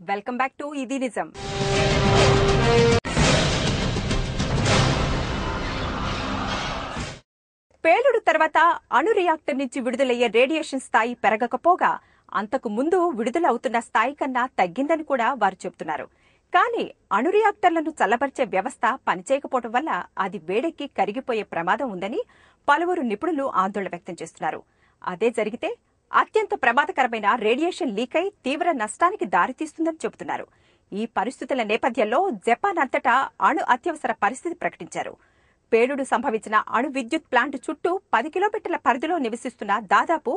Welcome back to ఇది నిజం. పేలుడు తర్వాత అణు రియాక్టర్ నుంచి విడుదలయ్యే రేడియేషన్ స్థాయి పెరగకపోగా అంతకు ముందు విడుదలవుతున్న స్థాయి కన్నా తగ్గిందని కూడా వారు చెబుతున్నారు. కానీ అణు రియాక్టర్లను చల్లబరిచే వ్యవస్థ పనిచేయకపోవడం వల్ల అది వేడెక్కి కరిగిపోయే ప్రమాదం ఉందని పలువురు నిపుణులు ఆందోళన వ్యక్తం చేస్తున్నారు. అదే జరిగితే అత్యంత ప్రమాదకరమైన రేడియేషన్ లీక్ అయి తీవ్ర నష్టానికి దారితీస్తుందని చెబుతున్నారు. ఈ పరిస్థితుల నేపథ్యంలో జపాన్ అంతటా అణు అత్యవసర పరిస్థితి ప్రకటించారు. పేలుడు సంభవించిన అణు విద్యుత్ ప్లాంట్ చుట్టూ 10 కిలోమీటర్ల పరిధిలో నివసిస్తున్న దాదాపు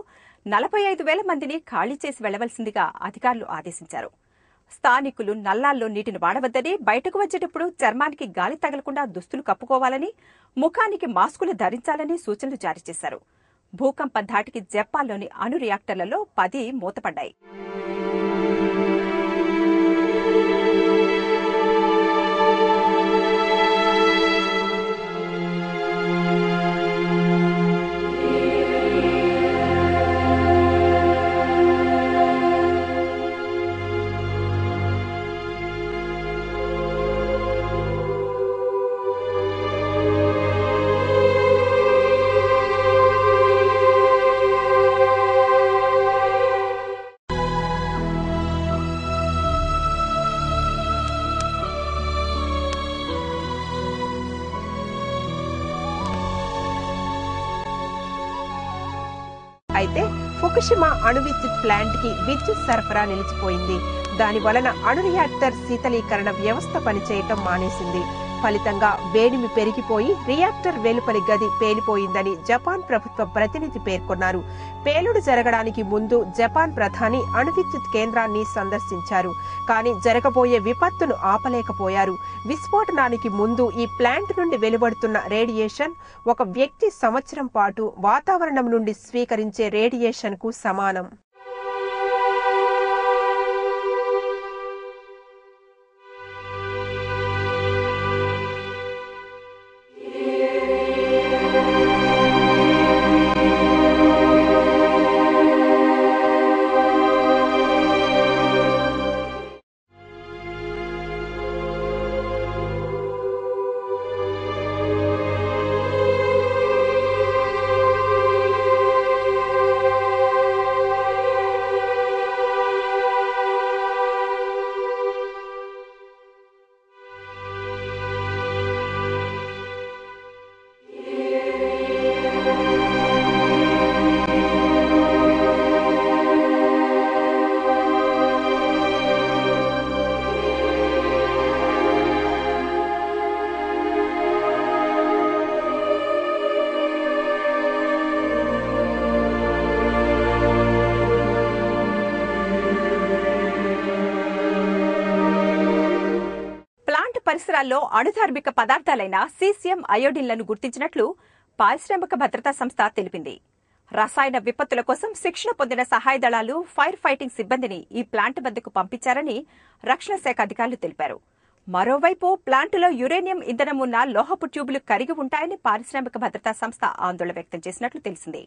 45,000 మందిని ఖాళీ చేసి వెళ్లవలసిందిగా అధికారులు ఆదేశించారు. స్థానికులు నల్లాల్లో నీటిని వాడవద్దని, బయటకు వచ్చేటప్పుడు చర్మానికి గాలి తగలకుండా దుస్తులు కప్పుకోవాలని, ముఖానికి మాస్కులు ధరించాలని సూచనలు జారీ చేశారు. భూకంపం ధాటికి జపాన్లోని అణు రియాక్టర్లలో 10 మూతపడ్డాయి. అయితే ఫుకుషిమా అణు విద్యుత్ ప్లాంట్ కి విద్యుత్ సరఫరా నిలిచిపోయింది. దాని వలన అణు రియాక్టర్ శీతలీకరణ వ్యవస్థ పనిచేయటం మానేసింది. ఫలితంగా వేడిమి పెరిగిపోయి రియాక్టర్ వెలుపలి గది పేలిపోయిందని జపాన్ ప్రభుత్వ ప్రతినిధి పేర్కొన్నారు. పేలుడు జరగడానికి ముందు జపాన్ ప్రధాని అణు విద్యుత్ కేంద్రాన్ని సందర్శించారు. కానీ జరగబోయే విపత్తును ఆపలేకపోయారు. విస్ఫోటనానికి ముందు ఈ ప్లాంట్ నుండి వెలువడుతున్న రేడియేషన్ ఒక వ్యక్తి సంవత్సరం పాటు వాతావరణం నుండి స్వీకరించే రేడియేషన్ కు సమానం. పరిసరాల్లో అణుధార్మిక పదార్థాలైన సీసియం, అయోడిన్లను గుర్తించినట్లు పారిశ్రామిక భద్రతా సంస్థ తెలిపింది. రసాయన విపత్తుల కోసం శిక్షణ పొందిన సహాయ దళాలు, ఫైర్ ఫైటింగ్ సిబ్బందిని ఈ ప్లాంట్ వద్దకు పంపించారని రక్షణ శాఖ అధికారులు తెలిపారు. మరోవైపు ప్లాంటులో యురేనియం ఇంధనం ఉన్న లోహపు ట్యూబులు కరిగి ఉంటాయని పారిశ్రామిక భద్రతా సంస్థ ఆందోళన వ్యక్తం చేసినట్లు తెలిసింది.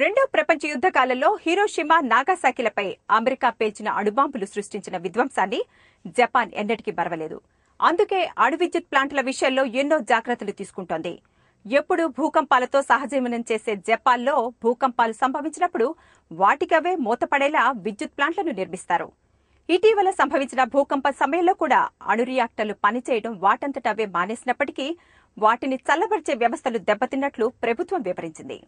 రెండో ప్రపంచ యుద్ధ కాలంలో హిరోషిమా, నాగాసాకిలపై అమెరికా పేల్చిన అణుబాంబులు సృష్టించిన విధ్వంసాన్ని జపాన్ ఎన్నటికీ మరవలేదు. అందుకే అణు విద్యుత్ ప్లాంట్ల విషయంలో ఎన్నో జాగ్రత్తలు తీసుకుంటోంది. ఎప్పుడు భూకంపాలతో సహజీవనం చేసే జపాన్లో భూకంపాలు సంభవించినప్పుడు వాటికవే మూతపడేలా విద్యుత్ ప్లాంట్లను నిర్మిస్తారు. ఇటీవల సంభవించిన భూకంపం సమయంలో కూడా అణు రియాక్టర్లు పనిచేయడం వాటంతటవే మానేసినప్పటికీ వాటిని చల్లబరిచే వ్యవస్థలు దెబ్బతిన్నట్లు ప్రభుత్వం వివరించింది.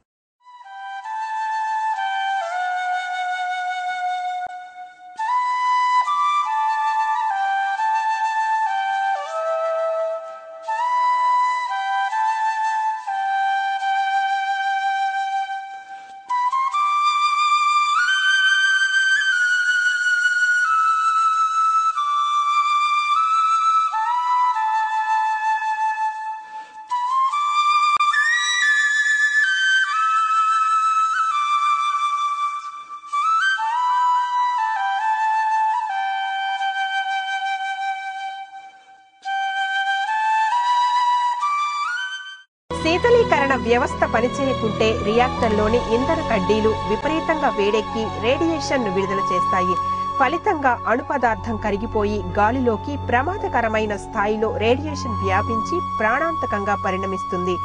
శీతలీకరణ వ్యవస్థ పనిచేయకుంటే రియాక్టర్లోని ఇంధన కడ్డీలు విపరీతంగా వేడెక్కి రేడియేషన్ విడుదల చేస్తాయి. ఫలితంగా అణు పదార్థం కరిగిపోయి గాలిలోకి ప్రమాదకరమైన స్థాయిలో రేడియేషన్ వ్యాపించి ప్రాణాంతకంగా పరిణమిస్తుంది.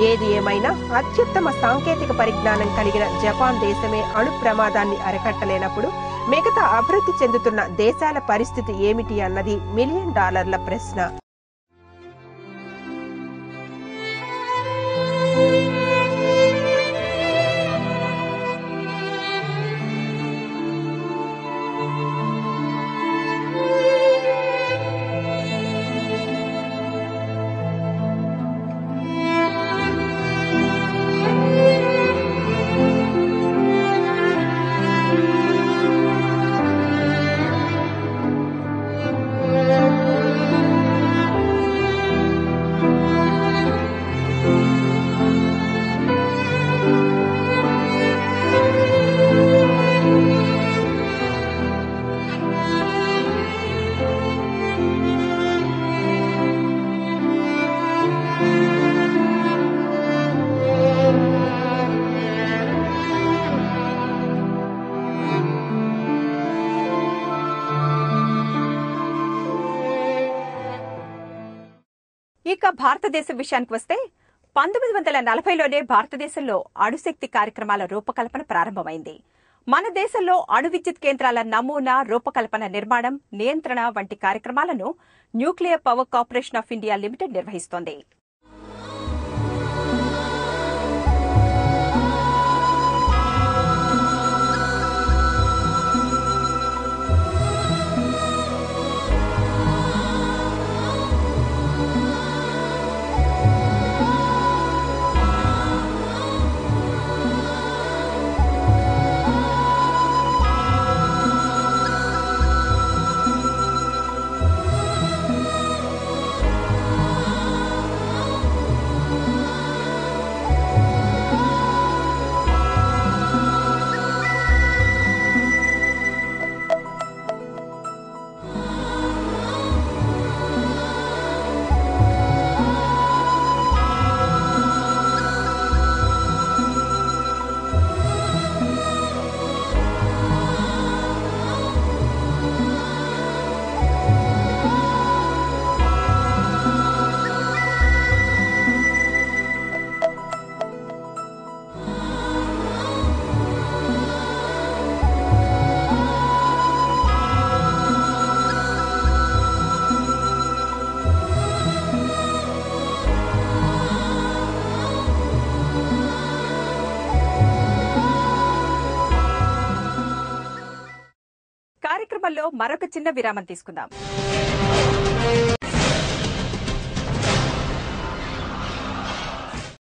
ఏది ఏమైనా అత్యుత్తమ సాంకేతిక పరిజ్ఞానం కలిగిన జపాన్ దేశమే అణు ప్రమాదాన్ని అరికట్టలేనప్పుడు మిగతా అభివృద్ధి చెందుతున్న దేశాల పరిస్థితి ఏమిటి అన్నది $1 మిలియన్ ప్రశ్న. ఇక భారతదేశం విషయానికి వస్తే 1940లోనే భారతదేశంలో అణుశక్తి కార్యక్రమాల రూపకల్పన ప్రారంభమైంది. మన దేశంలో అణు విద్యుత్ కేంద్రాల నమూనా, రూపకల్పన, నిర్మాణం, నియంత్రణ వంటి కార్యక్రమాలను nuclear power corporation of India limited నిర్వహిస్తోంది. కార్యక్రమంలో మరొక చిన్న విరామం తీసుకుందాం.